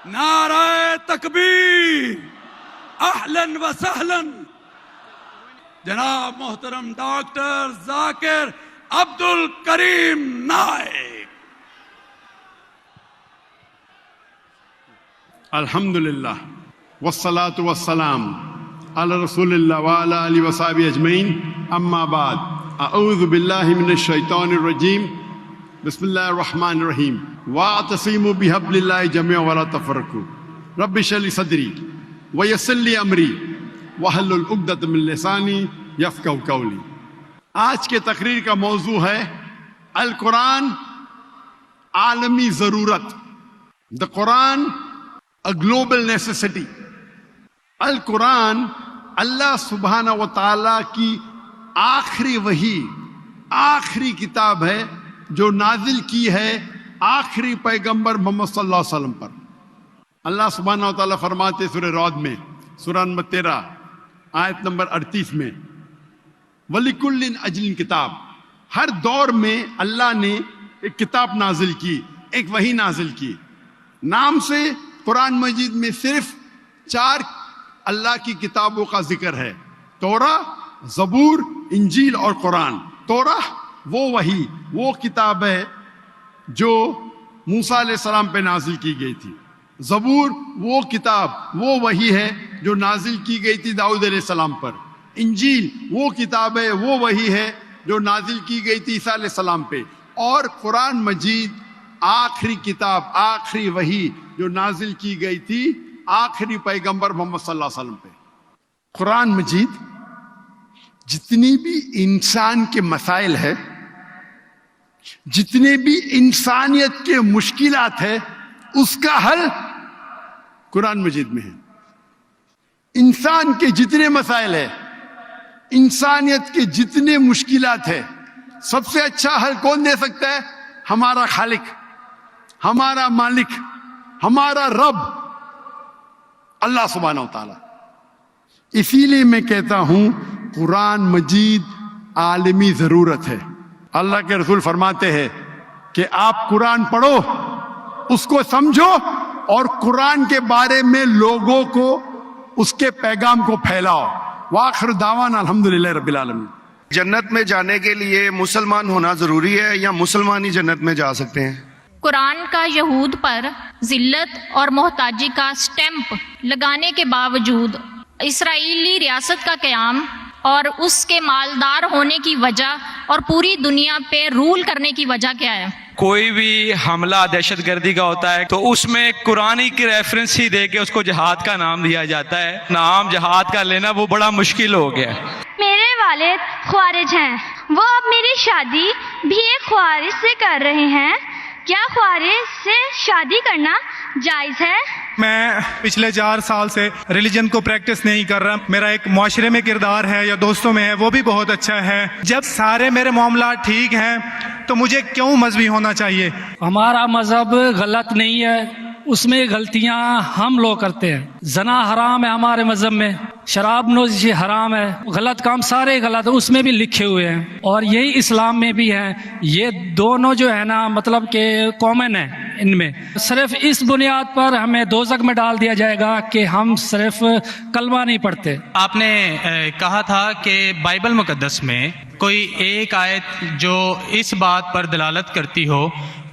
نعرہ تکبیر، اہلاً و سہلاً جناب محترم ڈاکٹر ذاکر عبد الکریم نائک۔ الحمدللہ والصلاة والسلام علی رسول اللہ وعلی آلہ وصحبہ اجمعین، اما بعد، اعوذ باللہ من الشیطان الرجیم، بسم اللہ الرحمن الرحیم، واعتصموا بحبل اللہ جميعا ولا تفرقوا، رب اشرح لی صدری ویسر لی امری واحلل عقدۃ من لسانی یفقہوا قولی۔ آج کے تقریر کا موضوع ہے القرآن عالمی ضرورت، دا قرآن a global necessity۔ القرآن اللہ سبحانہ و تعالیٰ کی آخری وحی، آخری کتاب ہے جو نازل کی ہے آخری پیغمبر محمد صلی اللہ علیہ وسلم پر۔ اللہ سبحانہ و تعالیٰ فرماتے سورہ رعد میں، سورہ نمبر 13 آیت نمبر 38 میں، وَلِكُلٍّ أَجْلٍ کتاب، ہر دور میں اللہ نے ایک کتاب نازل کی، ایک وحی نازل کی۔ نام سے قرآن مجید میں صرف 4 اللہ کی کتابوں کا ذکر ہے، توراہ، زبور، انجیل اور قرآن۔ توراہ وہ وحی، وہ کتاب ہے جو موسیٰ علیہ السلام پہ نازل کی گئی تھی۔ زبور وہ کتاب، وہ وحی ہے جو نازل کی گئی تھی داؤد علیہ السلام پر۔ انجیل وہ کتاب ہے، وہ وحی ہے جو نازل کی گئی تھی عیسیٰ علیہ السلام پہ۔ اور قرآن مجید آخری کتاب، آخری وحی جو نازل کی گئی تھی آخری پیغمبر محمد صلی اللہ علیہ وسلم پہ۔ قرآن مجید جتنی بھی انسان کے مسائل ہے، جتنے بھی انسانیت کے مشکلات ہے، اس کا حل قرآن مجید میں ہے۔ انسان کے جتنے مسائل ہے، انسانیت کے جتنے مشکلات ہے، سب سے اچھا حل کون دے سکتا ہے؟ ہمارا خالق، ہمارا مالک، ہمارا رب اللہ سبحانہ و تعالی۔ اسی لیے میں کہتا ہوں قرآن مجید عالمی ضرورت ہے۔ اللہ کے رسول فرماتے ہیں کہ آپ قرآن پڑھو، اس کو سمجھو اور قرآن کے بارے میں لوگوں کو اس کے پیغام کو پھیلاؤ۔ وآخر دعوانا الحمدللہ رب العالمین۔ جنت میں جانے کے لیے مسلمان ہونا ضروری ہے یا مسلمان ہی جنت میں جا سکتے ہیں؟ قرآن کا یہود پر ذلت اور محتاجی کا سٹیمپ لگانے کے باوجود اسرائیلی ریاست کا قیام اور اس کے مالدار ہونے کی وجہ اور پوری دنیا پہ رول کرنے کی وجہ کیا ہے؟ کوئی بھی حملہ دہشت گردی کا ہوتا ہے تو اس میں قرآن کی ریفرنس ہی دے کے اس کو جہاد کا نام دیا جاتا ہے۔ نام جہاد کا لینا وہ بڑا مشکل ہو گیا ہے۔ میرے والد خوارج ہیں، وہ اب میری شادی بھی ایک خوارج سے کر رہے ہیں، کیا خوارج سے شادی کرنا جائز ہے؟ میں پچھلے 4 سال سے ریلیجن کو پریکٹس نہیں کر رہا۔ میرا ایک معاشرے میں کردار ہے یا دوستوں میں ہے، وہ بھی بہت اچھا ہے۔ جب سارے میرے معاملات ٹھیک ہیں تو مجھے کیوں مذہبی ہونا چاہیے؟ ہمارا مذہب غلط نہیں ہے، اس میں غلطیاں ہم لوگ کرتے ہیں۔ زنا حرام ہے ہمارے مذہب میں، شراب نوشی حرام ہے، غلط کام سارے غلط اس میں بھی لکھے ہوئے ہیں، اور یہی اسلام میں بھی ہیں۔ یہ دونوں جو ہے نا مطلب کہ کامن ہے ان میں۔ صرف اس بنیاد پر ہمیں دوزخ میں ڈال دیا جائے گا کہ ہم صرف کلمہ نہیں پڑھتے۔ آپ نے کہا تھا کہ بائبل مقدس میں کوئی ایک آیت جو اس بات پر دلالت کرتی ہو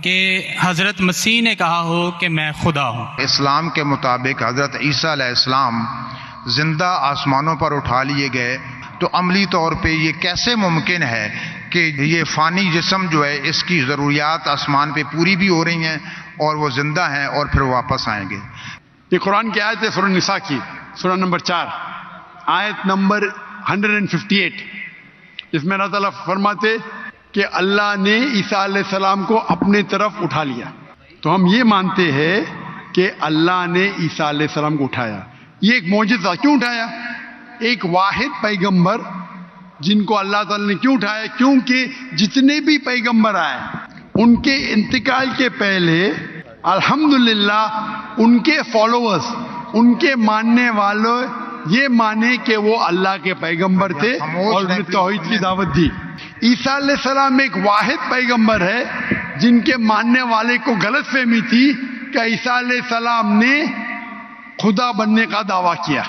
کہ حضرت مسیح نے کہا ہو کہ میں خدا ہوں۔ اسلام کے مطابق حضرت عیسیٰ علیہ السلام زندہ آسمانوں پر اٹھا لیے گئے، تو عملی طور پہ یہ کیسے ممکن ہے کہ یہ فانی جسم جو ہے اس کی ضروریات آسمان پہ پوری بھی ہو رہی ہیں اور وہ زندہ ہیں اور پھر واپس آئیں گے؟ یہ قرآن کی آیت ہے سورہ نساء کی، سورہ نمبر 4 آیت نمبر 158۔ اس میں اللہ تعالیٰ فرماتے کہ اللہ نے عیسیٰ علیہ السلام کو اپنے طرف اٹھا لیا۔ تو ہم یہ مانتے ہیں کہ اللہ نے عیسیٰ علیہ السلام کو اٹھایا۔ یہ ایک معجزہ، کیوں اٹھایا؟ ایک واحد پیغمبر جن کو اللہ تعالیٰ نے کیوں اٹھایا؟ کیونکہ جتنے بھی پیغمبر آئے ان کے انتقال کے پہلے الحمدللہ ان کے فالوورز، ان کے ماننے والوں یہ مانے کہ وہ اللہ کے پیغمبر تھے اور انہیں توحید کی دعوت دی۔ عیسیٰ علیہ السلام ایک واحد پیغمبر ہے جن کے ماننے والے کو غلط فہمی تھی کہ عیسیٰ علیہ السلام نے خدا بننے کا دعویٰ کیا.